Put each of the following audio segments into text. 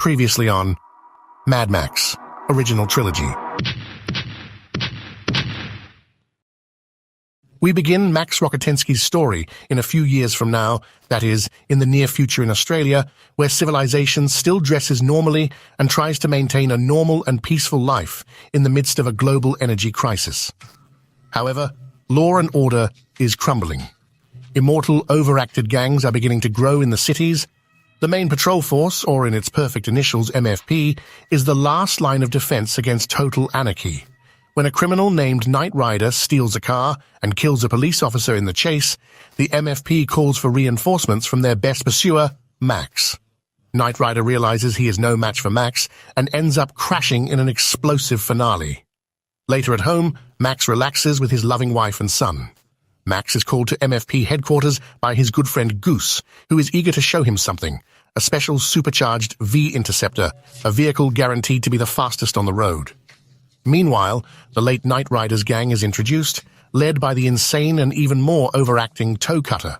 Previously on Mad Max Original Trilogy. We begin Max Rokitansky's story in a few years from now, that is, in the near future in Australia, where civilization still dresses normally and tries to maintain a normal and peaceful life in the midst of a global energy crisis. However, law and order is crumbling. Immortal, overacted gangs are beginning to grow in the cities. The main patrol force, or in its perfect initials MFP, is the last line of defense against total anarchy. When a criminal named Knight Rider steals a car and kills a police officer in the chase, the MFP calls for reinforcements from their best pursuer, Max. Knight Rider realizes he is no match for Max and ends up crashing in an explosive finale. Later at home, Max relaxes with his loving wife and son. Max is called to MFP headquarters by his good friend Goose, who is eager to show him something, a special supercharged V-Interceptor, a vehicle guaranteed to be the fastest on the road. Meanwhile, the late Knight Rider's gang is introduced, led by the insane and even more overacting Toecutter.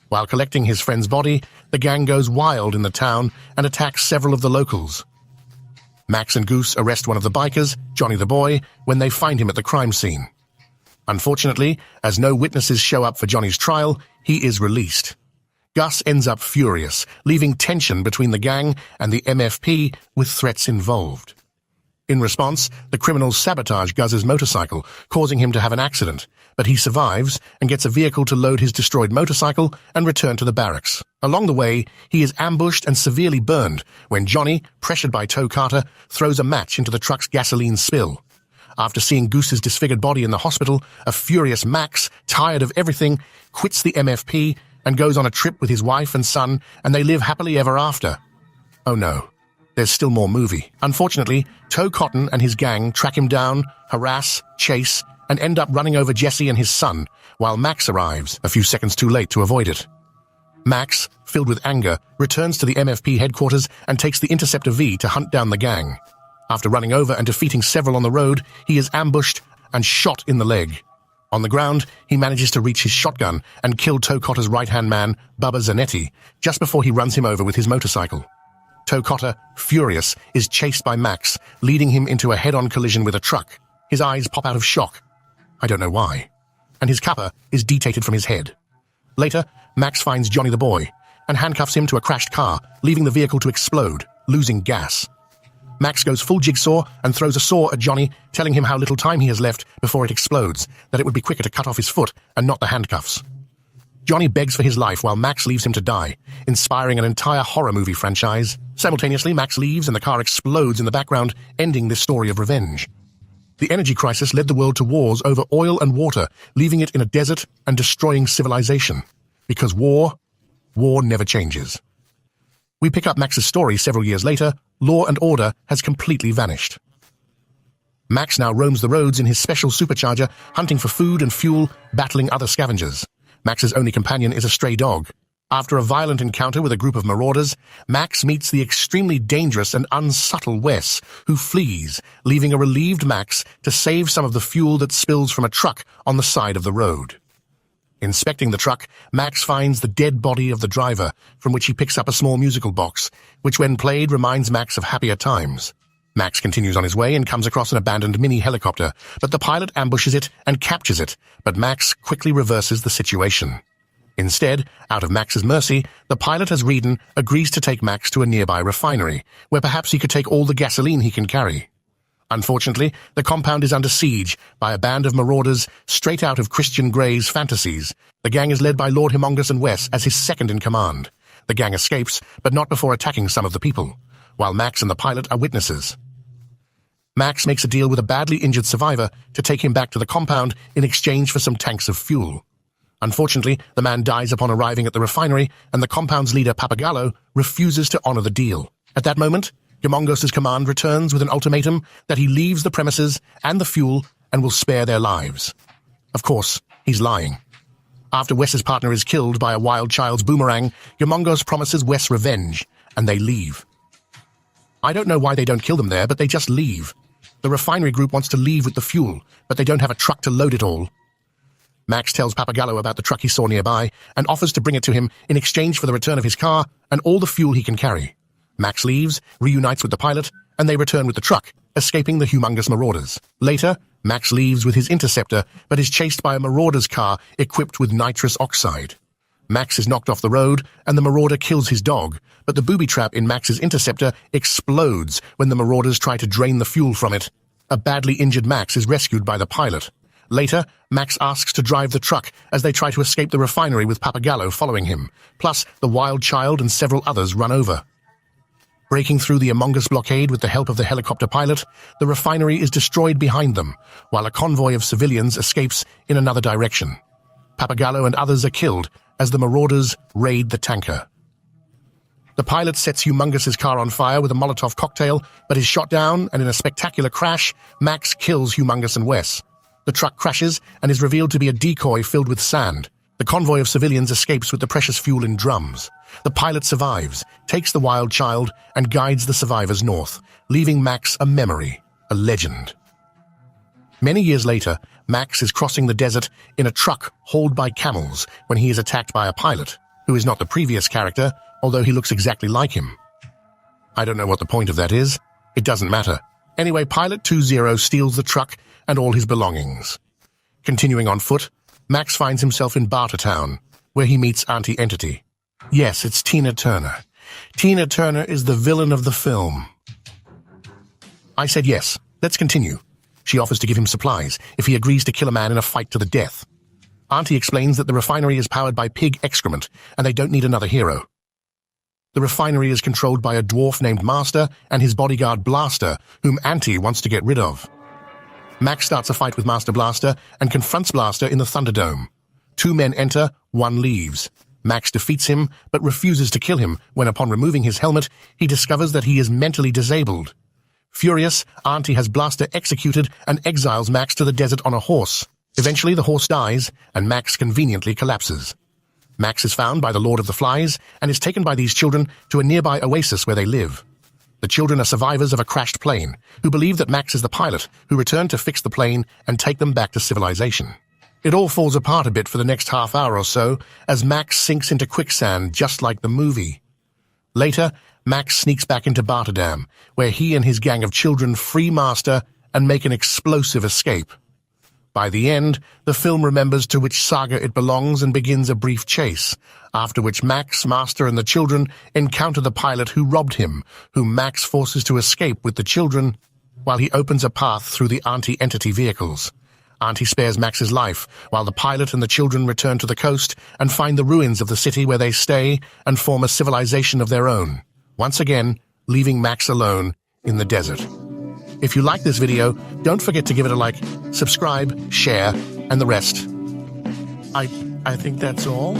While collecting his friend's body, the gang goes wild in the town and attacks several of the locals. Max and Goose arrest one of the bikers, Johnny the Boy, when they find him at the crime scene. Unfortunately, as no witnesses show up for Johnny's trial, he is released. Gus ends up furious, leaving tension between the gang and the MFP with threats involved. In response, the criminals sabotage Gus's motorcycle, causing him to have an accident, but he survives and gets a vehicle to load his destroyed motorcycle and return to the barracks. Along the way, he is ambushed and severely burned when Johnny, pressured by Toecutter, throws a match into the truck's gasoline spill. After seeing Goose's disfigured body in the hospital, a furious Max, tired of everything, quits the MFP and goes on a trip with his wife and son, and they live happily ever after. Oh no, there's still more movie. Unfortunately, Toecutter and his gang track him down, harass, chase, and end up running over Jesse and his son, while Max arrives, a few seconds too late to avoid it. Max, filled with anger, returns to the MFP headquarters and takes the Interceptor V to hunt down the gang. After running over and defeating several on the road, he is ambushed and shot in the leg. On the ground, he manages to reach his shotgun and kill Toecutter's right-hand man, Bubba Zanetti, just before he runs him over with his motorcycle. Toecutter, furious, is chased by Max, leading him into a head-on collision with a truck. His eyes pop out of shock. I don't know why. And his kappa is detated from his head. Later, Max finds Johnny the Boy and handcuffs him to a crashed car, leaving the vehicle to explode, losing gas. Max goes full jigsaw and throws a saw at Johnny, telling him how little time he has left before it explodes, that it would be quicker to cut off his foot and not the handcuffs. Johnny begs for his life while Max leaves him to die, inspiring an entire horror movie franchise. Simultaneously, Max leaves and the car explodes in the background, ending this story of revenge. The energy crisis led the world to wars over oil and water, leaving it in a desert and destroying civilization. Because war never changes. We pick up Max's story several years later. Law and order has completely vanished. Max now roams the roads in his special supercharger, hunting for food and fuel, battling other scavengers. Max's only companion is a stray dog. After a violent encounter with a group of marauders, Max meets the extremely dangerous and unsubtle Wes, who flees, leaving a relieved Max to save some of the fuel that spills from a truck on the side of the road. Inspecting the truck, Max finds the dead body of the driver, from which he picks up a small musical box, which when played reminds Max of happier times. Max continues on his way and comes across an abandoned mini-helicopter, but the pilot ambushes it and captures it, but Max quickly reverses the situation. Instead, out of Max's mercy, the pilot, as Reedon, agrees to take Max to a nearby refinery, where perhaps he could take all the gasoline he can carry. Unfortunately, the compound is under siege by a band of marauders straight out of Christian Grey's fantasies. The gang is led by Lord Humongous and Wes as his second-in-command. The gang escapes, but not before attacking some of the people, while Max and the pilot are witnesses. Max makes a deal with a badly injured survivor to take him back to the compound in exchange for some tanks of fuel. Unfortunately, the man dies upon arriving at the refinery, and the compound's leader, Papagallo, refuses to honor the deal. At that moment, Humongous' command returns with an ultimatum that he leaves the premises and the fuel and will spare their lives. Of course, he's lying. After Wes's partner is killed by a wild child's boomerang, Humongous promises Wes revenge, and they leave. I don't know why they don't kill them there, but they just leave. The refinery group wants to leave with the fuel, but they don't have a truck to load it all. Max tells Papagallo about the truck he saw nearby and offers to bring it to him in exchange for the return of his car and all the fuel he can carry. Max leaves, reunites with the pilot, and they return with the truck, escaping the humongous marauders. Later, Max leaves with his interceptor, but is chased by a marauder's car equipped with nitrous oxide. Max is knocked off the road, and the marauder kills his dog, but the booby trap in Max's interceptor explodes when the marauders try to drain the fuel from it. A badly injured Max is rescued by the pilot. Later, Max asks to drive the truck as they try to escape the refinery with Pappagallo following him. Plus, the wild child and several others run over. Breaking through the Among Us blockade with the help of the helicopter pilot, the refinery is destroyed behind them, while a convoy of civilians escapes in another direction. Pappagallo and others are killed as the marauders raid the tanker. The pilot sets Humongous's car on fire with a Molotov cocktail, but is shot down, and in a spectacular crash, Max kills Humongous and Wes. The truck crashes and is revealed to be a decoy filled with sand. The convoy of civilians escapes with the precious fuel in drums. The pilot survives, takes the wild child, and guides the survivors north, leaving Max a memory, a legend. Many years later, Max is crossing the desert in a truck hauled by camels when he is attacked by a pilot, who is not the previous character, although he looks exactly like him. I don't know what the point of that is. It doesn't matter. Anyway, Pilot 20 steals the truck and all his belongings. Continuing on foot, Max finds himself in Bartertown, where he meets Aunty Entity. Yes, it's Tina Turner. Tina Turner is the villain of the film. I said yes. Let's continue. She offers to give him supplies if he agrees to kill a man in a fight to the death. Aunty explains that the refinery is powered by pig excrement, and they don't need another hero. The refinery is controlled by a dwarf named Master and his bodyguard Blaster, whom Aunty wants to get rid of. Max starts a fight with Master Blaster and confronts Blaster in the Thunderdome. 2 men enter, 1 leaves. Max defeats him, but refuses to kill him when, upon removing his helmet, he discovers that he is mentally disabled. Furious, Aunty has Blaster executed and exiles Max to the desert on a horse. Eventually, the horse dies, and Max conveniently collapses. Max is found by the Lord of the Flies and is taken by these children to a nearby oasis where they live. The children are survivors of a crashed plane, who believe that Max is the pilot, who returned to fix the plane and take them back to civilization. It all falls apart a bit for the next half hour or so, as Max sinks into quicksand just like the movie. Later, Max sneaks back into Barterdam, where he and his gang of children free Master and make an explosive escape. By the end, the film remembers to which saga it belongs and begins a brief chase, after which Max, Master, and the children encounter the pilot who robbed him, whom Max forces to escape with the children, while he opens a path through the Aunty Entity vehicles. Aunty spares Max's life, while the pilot and the children return to the coast and find the ruins of the city where they stay and form a civilization of their own, once again leaving Max alone in the desert. If you like this video, don't forget to give it a like, subscribe, share, and the rest. I think that's all.